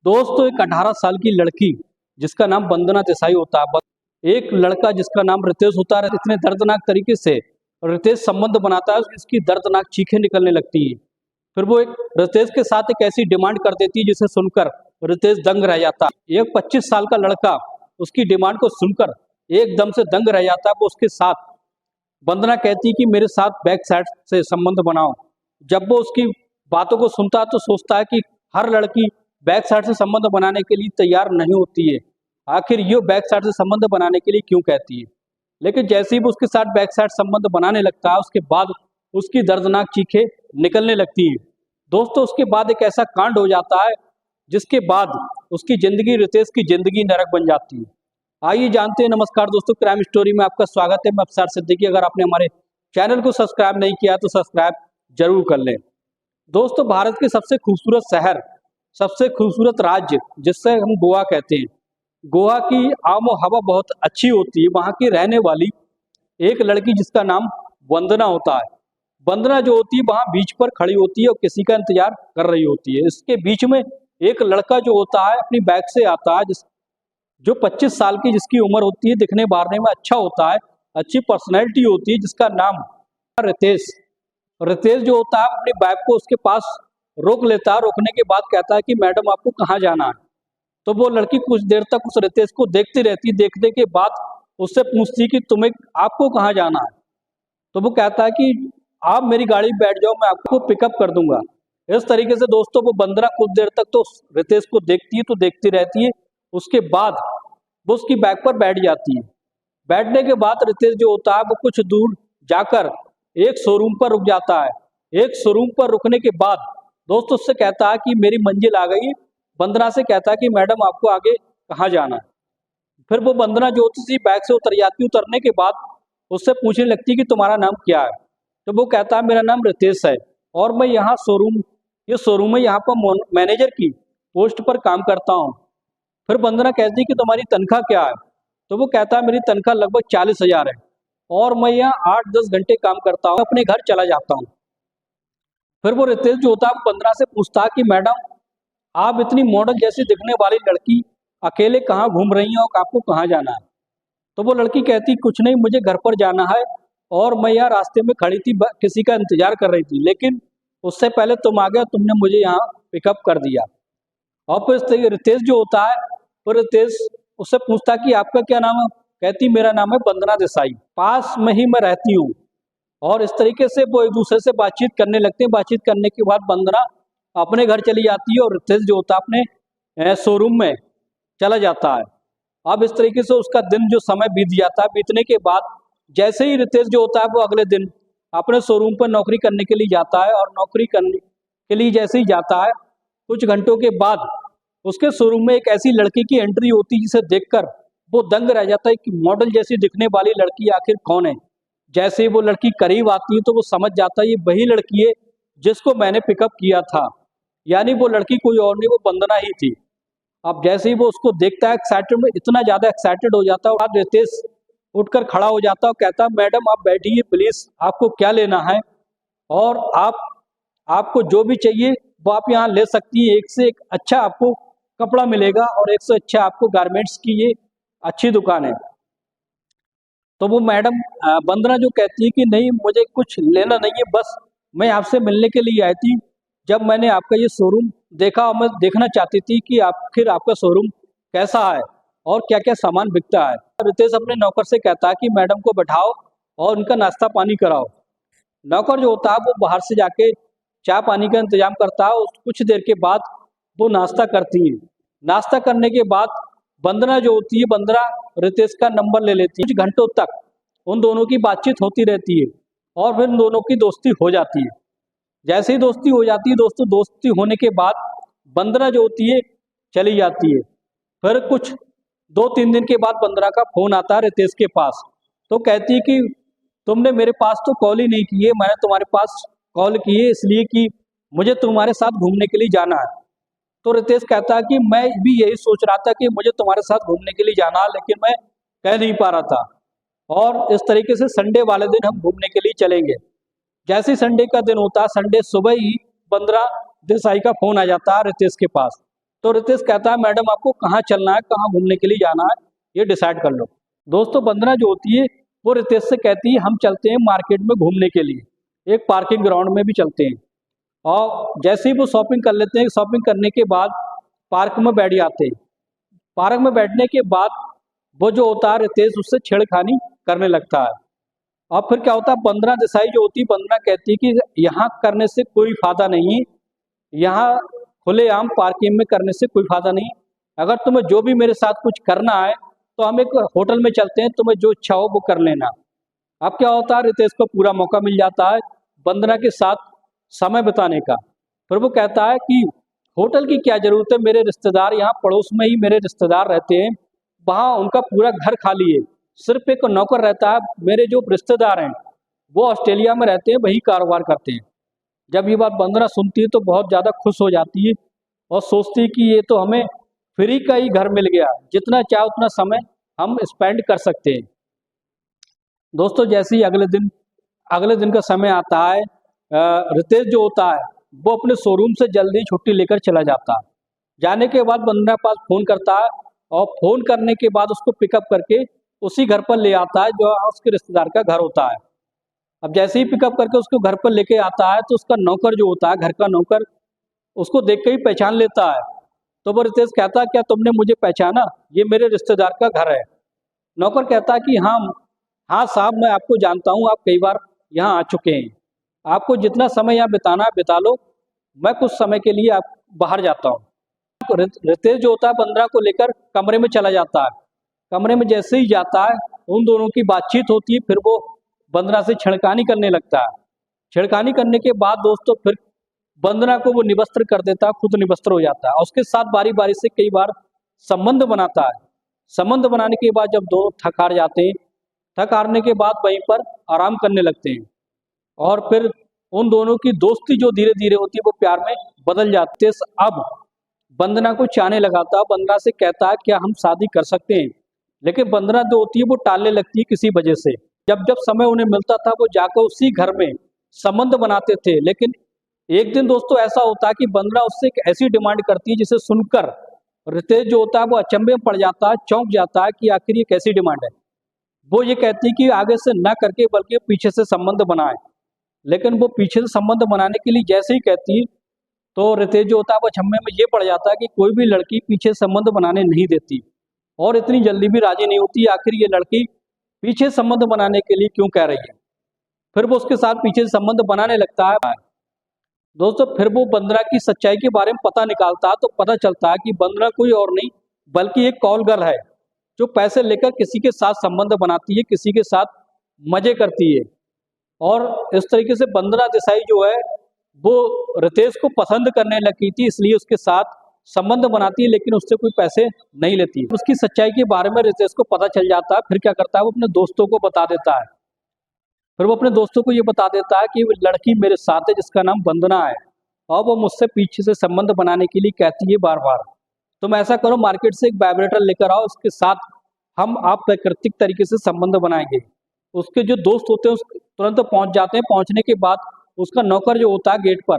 दोस्तों एक 18 साल की लड़की जिसका नाम वंदना देसाई होता है, एक लड़का जिसका नाम रितेश होता है, इतने दर्दनाक तरीके से रितेश संबंध बनाता है, इसकी दर्दनाक चीखें निकलने लगती हैं। फिर वो एक रितेश के साथ एक ऐसी डिमांड कर देती है जिसे सुनकर रितेश दंग रह जाता है। एक 25 साल का लड़का उसकी डिमांड को सुनकर एकदम से दंग रह जाता है। वो उसके साथ वंदना कहती है कि मेरे साथ बैक साइड से संबंध बनाओ। जब वो उसकी बातों को सुनता है तो सोचता है कि हर लड़की बैक साइड से संबंध बनाने के लिए तैयार नहीं होती है, आखिर ये बैक साइड से संबंध बनाने के लिए क्यों कहती है। लेकिन जैसे ही वो उसके साथ बैक साइड संबंध बनाने लगता है, उसके बाद उसकी दर्दनाक चीखें निकलने लगती हैं। दोस्तों उसके बाद एक ऐसा कांड हो जाता है जिसके बाद उसकी जिंदगी, रितेश की जिंदगी नरक बन जाती है। आइए जानते हैं। नमस्कार दोस्तों, क्राइम स्टोरी में आपका स्वागत है। मैं अफसर सिद्दीकी। अगर आपने हमारे चैनल को सब्सक्राइब नहीं किया तो सब्सक्राइब जरूर कर लें। दोस्तों भारत के सबसे खूबसूरत शहर, सबसे खूबसूरत राज्य जिससे हम गोवा कहते हैं, गोवा की आबो हवा बहुत अच्छी होती है। वहाँ की रहने वाली एक लड़की जिसका नाम वंदना होता है, वंदना जो होती है वहाँ बीच पर खड़ी होती है और किसी का इंतजार कर रही होती है। इसके बीच में एक लड़का जो होता है अपनी बाइक से आता है, जो 25 साल की जिसकी उम्र होती है, दिखने बारने में अच्छा होता है, अच्छी पर्सनैलिटी होती है, जिसका नाम रितेश। रितेश जो होता है अपनी बाइक को उसके पास रोक लेता है। रोकने के बाद कहता है कि मैडम आपको कहाँ जाना है। तो वो लड़की कुछ देर तक उस रितेश को देखती रहती। देखने के बाद उससे पूछती कि तुम्हें, आपको कहाँ जाना है। तो वो कहता है कि आप मेरी गाड़ी में बैठ जाओ, मैं आपको पिकअप कर दूंगा। इस तरीके से दोस्तों वो वंदना कुछ देर तक तो रितेश को देखती है, तो देखती रहती है। उसके बाद वो उसकी बाइक पर बैठ जाती है। बैठने के बाद रितेश जो होता है वो कुछ दूर जाकर एक शोरूम पर रुक जाता है। एक शोरूम पर रुकने के बाद दोस्त उससे कहता है कि मेरी मंजिल आ गई। वंदना से कहता है कि मैडम आपको आगे कहाँ जाना है। फिर वो वंदना जो होती थी बाइक से उतर जाती। उतरने के बाद उससे पूछने लगती कि तुम्हारा नाम क्या है। तो वो कहता है मेरा नाम रितेश है और मैं यहाँ ये शोरूम है, यहाँ पर मैनेजर की पोस्ट पर काम करता हूँ। फिर वंदना कहती कि तुम्हारी तनख्वाह क्या है। तो वो कहता है मेरी तनख्वाह लगभग 40,000 है और मैं यहाँ 8-10 घंटे काम करता हूँ, अपने घर चला जाता हूँ। फिर वो रितेश जो होता है 15 से पूछता है कि मैडम आप इतनी मॉडल जैसी दिखने वाली लड़की अकेले कहाँ घूम रही हैं और आपको कहाँ जाना है। तो वो लड़की कहती कुछ नहीं, मुझे घर पर जाना है और मैं यहाँ रास्ते में खड़ी थी, किसी का इंतजार कर रही थी, लेकिन उससे पहले तुम आ गए, तुमने मुझे यहाँ पिकअप कर दिया। और फिर रितेश जो होता है, फिर रितेश उससे पूछता कि आपका क्या नाम है। कहती मेरा नाम है वंदना देसाई, पास में ही मैं रहती हूँ। और इस तरीके से वो एक दूसरे से बातचीत करने लगते हैं। बातचीत करने के बाद वंदना अपने घर चली जाती है और रितेश जो होता है अपने शोरूम में चला जाता है। अब इस तरीके से उसका दिन जो समय बीत जाता है। बीतने के बाद जैसे ही रितेश जो होता है वो अगले दिन अपने शोरूम पर नौकरी करने के लिए जाता है। और नौकरी करने के लिए जैसे ही जाता है, कुछ घंटों के बाद उसके शोरूम में एक ऐसी लड़की की एंट्री होती है जिसे देखकर वो दंग रह जाता है कि मॉडल जैसी दिखने वाली लड़की आखिर कौन है। जैसे ही वो लड़की करीब आती है तो वो समझ जाता है ये वही लड़की है जिसको मैंने पिकअप किया था। यानी वो लड़की कोई और नहीं, वो वंदना ही थी। अब जैसे ही वो उसको देखता है, एक्साइटेड में इतना ज्यादा एक्साइटेड हो जाता है और रितेश उठकर खड़ा हो जाता है और कहता है मैडम आप बैठिए प्लीज, आपको क्या लेना है और आपको जो भी चाहिए वो आप यहाँ ले सकती है। एक से एक अच्छा आपको कपड़ा मिलेगा और एक से अच्छा आपको गारमेंट्स की ये अच्छी दुकान है। तो वो मैडम वंदना जो कहती है कि नहीं मुझे कुछ लेना नहीं है, बस मैं आपसे मिलने के लिए आई थी। जब मैंने आपका ये शोरूम देखा और मैं देखना चाहती थी कि आखिर आपका शोरूम कैसा है और क्या क्या सामान बिकता है। रितेश अपने नौकर से कहता है कि मैडम को बैठाओ और उनका नाश्ता पानी कराओ। नौकर जो होता है वो बाहर से जाके चाय पानी का इंतजाम करता है। कुछ देर के बाद वो नाश्ता करती है। नाश्ता करने के बाद वंदना जो होती है, वंदना रितेश का नंबर ले लेती है। कुछ घंटों तक उन दोनों की बातचीत होती रहती है और फिर उन दोनों की दोस्ती हो जाती है। जैसे ही दोस्ती हो जाती है दोस्तों, दोस्ती होने के बाद वंदना जो होती है चली जाती है। फिर कुछ 2-3 दिन के बाद वंदना का फोन आता है रितेश के पास। तो कहती है कि तुमने मेरे पास तो कॉल ही नहीं की है, मैंने तुम्हारे पास कॉल की है इसलिए कि मुझे तुम्हारे साथ घूमने के लिए जाना है। तो रितेश कहता है कि मैं भी यही सोच रहा था कि मुझे तुम्हारे साथ घूमने के लिए जाना है, लेकिन मैं कह नहीं पा रहा था। और इस तरीके से संडे वाले दिन हम घूमने के लिए चलेंगे। जैसे ही संडे का दिन होता है, संडे सुबह ही वंदना देसाई का फोन आ जाता है रितेश के पास। तो रितेश कहता है मैडम आपको कहाँ चलना है, कहाँ घूमने के लिए जाना है, ये डिसाइड कर लो। दोस्तों वंदना जो होती है वो रितेश से कहती है हम चलते हैं मार्केट में घूमने के लिए, एक पार्किंग ग्राउंड में भी चलते हैं। और जैसे ही वो शॉपिंग कर लेते हैं, शॉपिंग करने के बाद पार्क में बैठ जाते हैं। पार्क में बैठने के बाद वो जो होता है रितेश उससे छेड़खानी करने लगता है। और फिर क्या होता है, वंदना देसाई जो होती है, वंदना कहती है कि यहाँ करने से कोई फायदा नहीं है, यहाँ खुलेआम पार्किंग में करने से कोई फायदा नहीं। अगर तुम्हें जो भी मेरे साथ कुछ करना है तो हम एक होटल में चलते हैं, तुम्हें जो इच्छा हो वो कर लेना। अब क्या होता है, रितेश को पूरा मौका मिल जाता है वंदना के साथ समय बिताने का। फिर वो कहता है कि होटल की क्या जरूरत है, मेरे रिश्तेदार यहाँ पड़ोस में ही मेरे रिश्तेदार रहते हैं, वहाँ उनका पूरा घर खाली है, सिर्फ एक नौकर रहता है। मेरे जो रिश्तेदार हैं वो ऑस्ट्रेलिया में रहते हैं, वही कारोबार करते हैं। जब ये बात वंदना सुनती है तो बहुत ज़्यादा खुश हो जाती है और सोचती है कि ये तो हमें फ्री का ही घर मिल गया, जितना चाहे उतना समय हम स्पेंड कर सकते हैं। दोस्तों जैसे ही अगले दिन का समय आता है, रितेश जो होता है वो अपने शोरूम से जल्दी छुट्टी लेकर चला जाता है। जाने के बाद वंदना पास फ़ोन करता है और फ़ोन करने के बाद उसको पिकअप करके उसी घर पर ले आता है जो उसके रिश्तेदार का घर होता है। अब जैसे ही पिकअप करके उसको घर पर लेके आता है तो उसका नौकर जो होता है, घर का नौकर, उसको देख के ही पहचान लेता है। तो वो रितेश कहता है क्या तुमने मुझे पहचाना, ये मेरे रिश्तेदार का घर है। नौकर कहता है कि हाँ साहब मैं आपको जानता हूँ, आप कई बार यहाँ आ चुके हैं, आपको जितना समय यहाँ बिताना है बिता लो, मैं कुछ समय के लिए आप बाहर जाता हूँ। रितेश जो होता है वंदना को लेकर कमरे में चला जाता है। कमरे में जैसे ही जाता है उन दोनों की बातचीत होती है, फिर वो वंदना से छेड़खानी करने लगता है। छेड़खानी करने के बाद दोस्तों फिर वंदना को वो निवस्त्र कर देता है, खुद निवस्त्र हो जाता है और उसके साथ बारी बारी से कई बार संबंध बनाता है। संबंध बनाने के बाद जब दोनों थक हार जाते हैं, थक हारने के बाद वहीं पर आराम करने लगते हैं और फिर उन दोनों की दोस्ती जो धीरे धीरे होती है वो प्यार में बदल जाती है। अब वंदना को चाहने लगा था, वंदना से कहता है क्या हम शादी कर सकते हैं, लेकिन वंदना जो होती है वो टालने लगती है किसी वजह से। जब जब समय उन्हें मिलता था वो जाकर उसी घर में संबंध बनाते थे। लेकिन एक दिन दोस्तों ऐसा होता है कि वंदना उससे एक ऐसी डिमांड करती है जिसे सुनकर रितेश जो होता है वो अचंभे में पड़ जाता है, चौंक जाता है कि आखिर ये कैसी डिमांड है। वो ये कहती है कि आगे से न करके बल्कि पीछे से संबंध बनाए। लेकिन वो पीछे से संबंध बनाने के लिए जैसे ही कहती है तो रितेश जो होता है वो अचंभे में ये पड़ जाता है कि कोई भी लड़की पीछे संबंध बनाने नहीं देती और इतनी जल्दी भी राजी नहीं होती, आखिर ये लड़की पीछे संबंध बनाने के लिए क्यों कह रही है। फिर वो उसके साथ पीछे से संबंध बनाने लगता है। दोस्तों फिर वो वंदना की सच्चाई के बारे में पता निकालता है तो पता चलता है कि वंदना कोई और नहीं बल्कि एक कॉल गर्ल है जो पैसे लेकर किसी के साथ संबंध बनाती है, किसी के साथ मजे करती है। और इस तरीके से वंदना देसाई जो है वो रितेश को पसंद करने लगी थी, इसलिए उसके साथ संबंध बनाती है लेकिन उससे कोई पैसे नहीं लेती। उसकी सच्चाई के बारे में रितेश को पता चल जाता है। फिर क्या करता है, वो अपने दोस्तों को बता देता है। फिर वो अपने दोस्तों को ये बता देता है कि वो लड़की मेरे साथ है जिसका नाम वंदना है और वो मुझसे पीछे से संबंध बनाने के लिए कहती है बार बार। तुम ऐसा करो, मार्केट से एक वाइब्रेटर लेकर आओ, उसके साथ हम आप प्राकृतिक तरीके से संबंध बनाएंगे। उसके जो दोस्त होते हैं उस तुरंत पहुंच जाते हैं। पहुंचने के बाद उसका नौकर जो होता है गेट पर,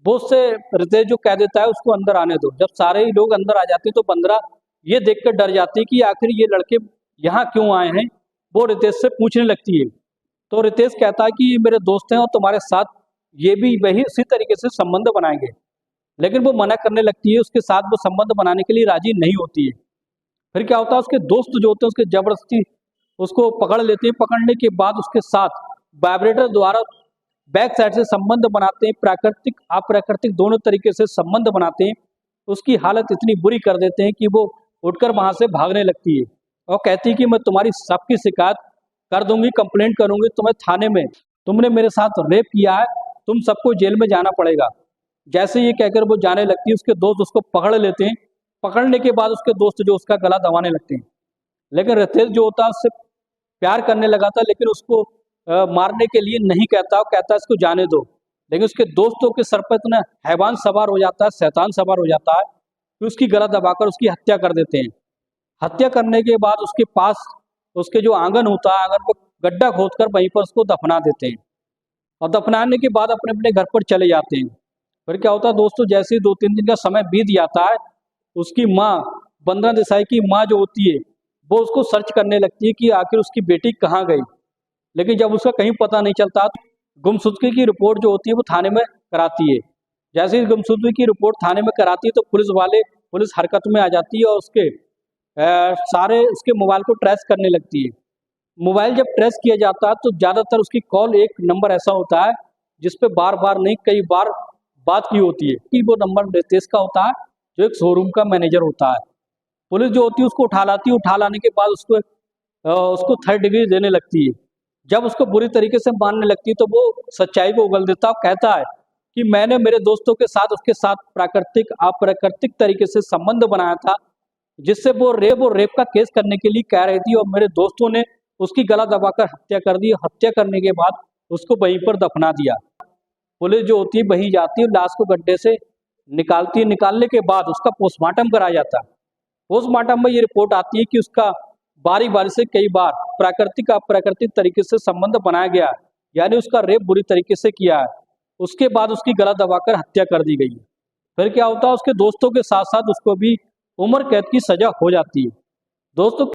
वो उससे रितेश जो कह देता है उसको अंदर आने दो। जब सारे ही लोग अंदर आ जाते हैं तो वंदना ये देखकर डर जाती है कि आखिर ये लड़के यहाँ क्यों आए हैं। वो रितेश से पूछने लगती है तो रितेश कहता है कि ये मेरे दोस्त हैं और तुम्हारे साथ ये भी वही इसी तरीके से संबंध बनाएंगे। लेकिन वो मना करने लगती है, उसके साथ वो संबंध बनाने के लिए राजी नहीं होती है। फिर क्या होता है, उसके दोस्त जो होते हैं उसके जबरदस्ती उसको पकड़ लेते हैं। पकड़ने के बाद उसके साथ वाइब्रेटर द्वारा बैक साइड से संबंध बनाते हैं, प्राकृतिक अप्राकृतिक दोनों तरीके से संबंध बनाते हैं। उसकी हालत इतनी बुरी कर देते हैं कि वो उठकर वहां से भागने लगती है और कहती है कि मैं तुम्हारी सबकी शिकायत कर दूंगी, कंप्लेंट करूंगी तुम्हें थाने में, तुमने मेरे साथ रेप किया है, तुम सबको जेल में जाना पड़ेगा। जैसे ये कहकर वो जाने लगती है, उसके दोस्त उसको पकड़ लेते हैं। पकड़ने के बाद उसके दोस्त जो उसका गला दबाने लगते हैं। लेकिन रितेश जो होता है उससे प्यार करने लगा था, लेकिन उसको मारने के लिए नहीं कहता, और कहता है इसको जाने दो। लेकिन उसके दोस्तों के सर पर इतना हैवान सवार हो जाता है, शैतान सवार हो जाता है कि उसकी गला दबाकर उसकी हत्या कर देते हैं। हत्या करने के बाद उसके पास उसके जो आंगन होता है, आंगन को गड्ढा खोदकर वहीं पर उसको दफना देते हैं और दफनाने के बाद अपने अपने घर पर चले जाते हैं। फिर क्या होता है दोस्तों, जैसे ही 2-3 दिन का समय बीत जाता है, उसकी माँ, वंदना देसाई की माँ जो होती है, वो उसको सर्च करने लगती है कि आखिर उसकी बेटी कहाँ गई। लेकिन जब उसका कहीं पता नहीं चलता तो गुमशुदगी की रिपोर्ट जो होती है वो थाने में कराती है। जैसे ही गुमशुदगी की रिपोर्ट थाने में कराती है तो पुलिस हरकत में आ जाती है और उसके सारे उसके मोबाइल को ट्रेस करने लगती है। मोबाइल जब ट्रेस किया जाता है तो ज़्यादातर उसकी कॉल एक नंबर ऐसा होता है जिस पे बार-बार नहीं कई बार बात की होती है कि वो नंबर रितेश का होता है, जो एक शोरूम का मैनेजर होता है। पुलिस जो होती है उसको उठा लाती है, उठा लाने के बाद उसको थर्ड डिग्री देने लगती है। जब उसको बुरी तरीके से मारने लगती है तो वो सच्चाई को उगल देता है और कहता है कि मैंने मेरे दोस्तों के साथ उसके साथ अप्राकृतिक तरीके से संबंध बनाया था, जिससे वो रेप का केस करने के लिए कह रही थी और मेरे दोस्तों ने उसकी गला दबाकर हत्या कर दी। हत्या करने के बाद उसको वहीं पर दफना दिया। पुलिस जो होती है वहीं जाती है, लाश को गड्ढे से निकालती है। निकालने के बाद उसका पोस्टमार्टम कराया जाता है। पोस्टमार्टम में ये रिपोर्ट आती है कि उसका बारी-बारी से कई बार अप्राकृतिक तरीके से संबंध बनाया गया है, यानी उसका रेप बुरी तरीके से किया है। उसके बाद उसकी गला दबाकर हत्या कर दी गई है। फिर क्या होता है, उसके दोस्तों के साथ-साथ उसको भी उम्र कैद की सज़ा हो जाती है। दोस्तों